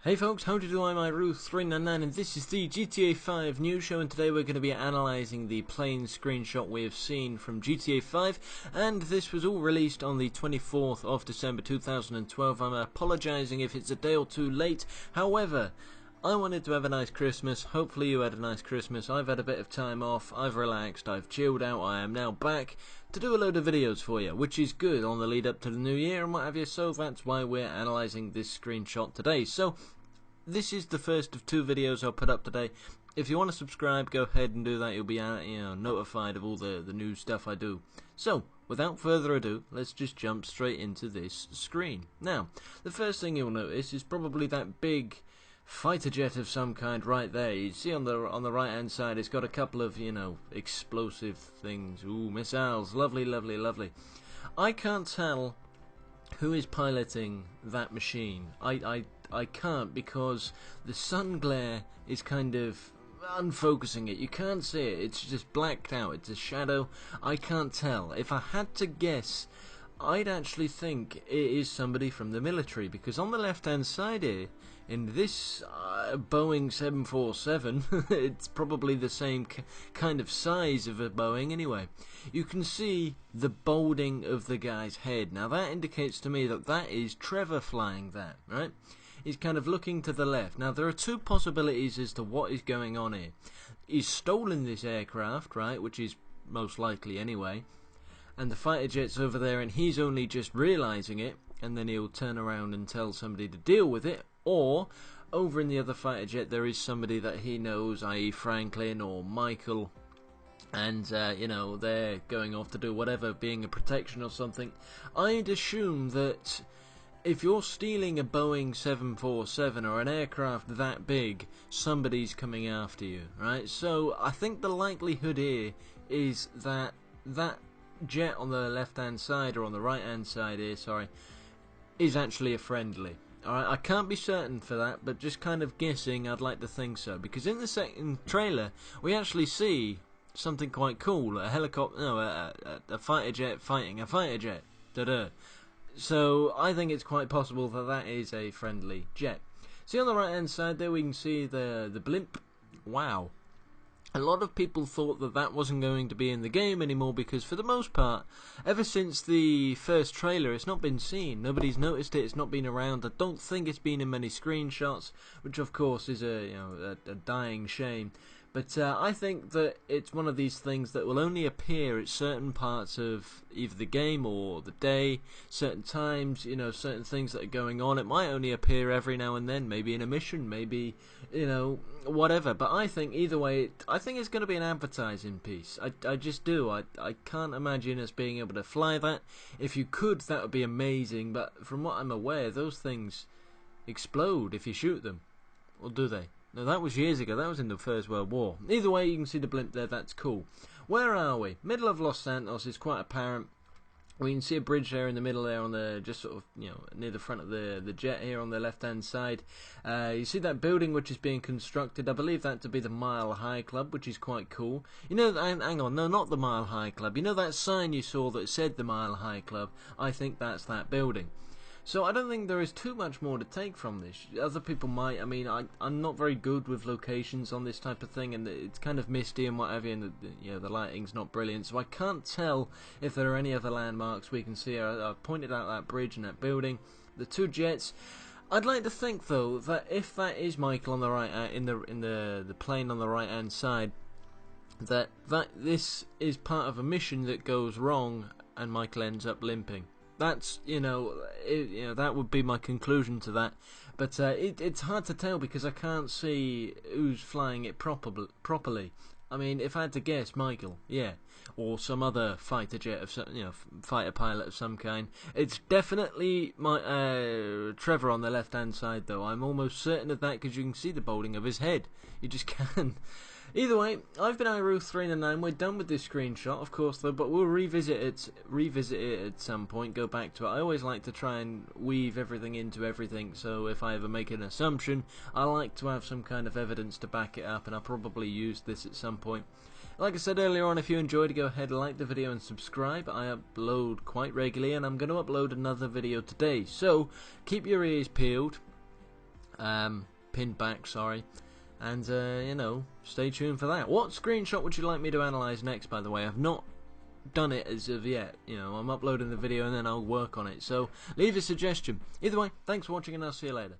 Hey folks, how do you do? I'm iRuth399 and this is the GTA 5 news show, and today we're going to be analysing the plane screenshot we have seen from GTA 5, and this was all released on the 24th of December 2012. I'm apologising if it's a day or two late, however, I wanted to have a nice Christmas. Hopefully you had a nice Christmas. I've had a bit of time off, I've relaxed, I've chilled out, I am now back to do a load of videos for you, which is good on the lead up to the new year and what have you, so that's why we're analysing this screenshot today. So, this is the first of two videos I'll put up today. If you want to subscribe, go ahead and do that. You'll be notified of all the new stuff I do. So, without further ado, let's just jump straight into this screen. Now, the first thing you'll notice is probably that big fighter jet of some kind right there. You see on the right hand side, it's got a couple of, explosive things. Ooh, missiles. Lovely, lovely, lovely. I can't tell who is piloting that machine. I can't, because the sun glare is kind of unfocusing it. You can't see it. It's just blacked out. It's a shadow. I can't tell. If I had to guess, I'd actually think it is somebody from the military, because on the left hand side here, in this Boeing 747, it's probably the same kind of size of a Boeing anyway, you can see the balding of the guy's head. Now that indicates to me that that is Trevor flying that, right? He's kind of looking to the left. Now there are two possibilities as to what is going on here. He's stolen this aircraft, right, which is most likely anyway, and the fighter jet's over there and he's only just realising it, and then he'll turn around and tell somebody to deal with it. Or over in the other fighter jet there is somebody that he knows, i.e. Franklin or Michael, and they're going off to do whatever, being a protection or something. I'd assume that if you're stealing a Boeing 747 or an aircraft that big, somebody's coming after you, right? So I think the likelihood here is that that jet on the left hand side, or on the right hand side here, sorry, is actually a friendly. Alright, I can't be certain for that, but just kind of guessing, I'd like to think so, because in the second trailer we actually see something quite cool, a helicopter, no, a fighter jet fighting a fighter jet. Da-da. So I think it's quite possible that that is a friendly jet. See on the right hand side there we can see the blimp. Wow. A lot of people thought that that wasn't going to be in the game anymore, because for the most part, ever since the first trailer, it's not been seen. Nobody's noticed it. It's not been around. I don't think it's been in many screenshots, which of course is a dying shame. But I think that it's one of these things that will only appear at certain parts of either the game or the day, certain times, certain things that are going on. It might only appear every now and then, maybe in a mission, maybe, whatever. But I think either way, I think it's going to be an advertising piece. I just do. I can't imagine us being able to fly that. If you could, that would be amazing. But from what I'm aware, those things explode if you shoot them. Or do they? No, that was years ago. That was in the First World War. Either way, you can see the blimp there. That's cool. Where are we? Middle of Los Santos is quite apparent. We can see a bridge there in the middle there, on the just sort of near the front of the jet here on the left hand side. You see that building which is being constructed. I believe that to be the Mile High Club, which is quite cool. Hang on, no, not the Mile High Club. You know that sign you saw that said the Mile High Club? I think that's that building. So I don't think there is too much more to take from this. Other people might. I mean, I'm not very good with locations on this type of thing, and it's kind of misty and whatever, and the lighting's not brilliant, so I can't tell if there are any other landmarks we can see. I've pointed out that bridge and that building, the two jets. I'd like to think though that if that is Michael on the right, in the plane on the right hand side, that this is part of a mission that goes wrong and Michael ends up limping. That's, that would be my conclusion to that. But it's hard to tell, because I can't see who's flying it properly. I mean, if I had to guess, Michael, yeah, or some other fighter jet of fighter pilot of some kind. It's definitely my Trevor on the left-hand side, though. I'm almost certain of that, because you can see the balding of his head. You just can. Either way, I've been iRuth399. We're done with this screenshot, of course, though, but we'll revisit it at some point, go back to it. I always like to try and weave everything into everything, so if I ever make an assumption, I like to have some kind of evidence to back it up, and I'll probably use this at some point. Like I said earlier on, if you enjoyed, go ahead and like the video and subscribe. I upload quite regularly, and I'm going to upload another video today, so keep your ears peeled. pinned back, sorry. And, you know, stay tuned for that. What screenshot would you like me to analyse next, by the way? I've not done it as of yet. You know, I'm uploading the video and then I'll work on it. So, leave a suggestion. Either way, thanks for watching and I'll see you later.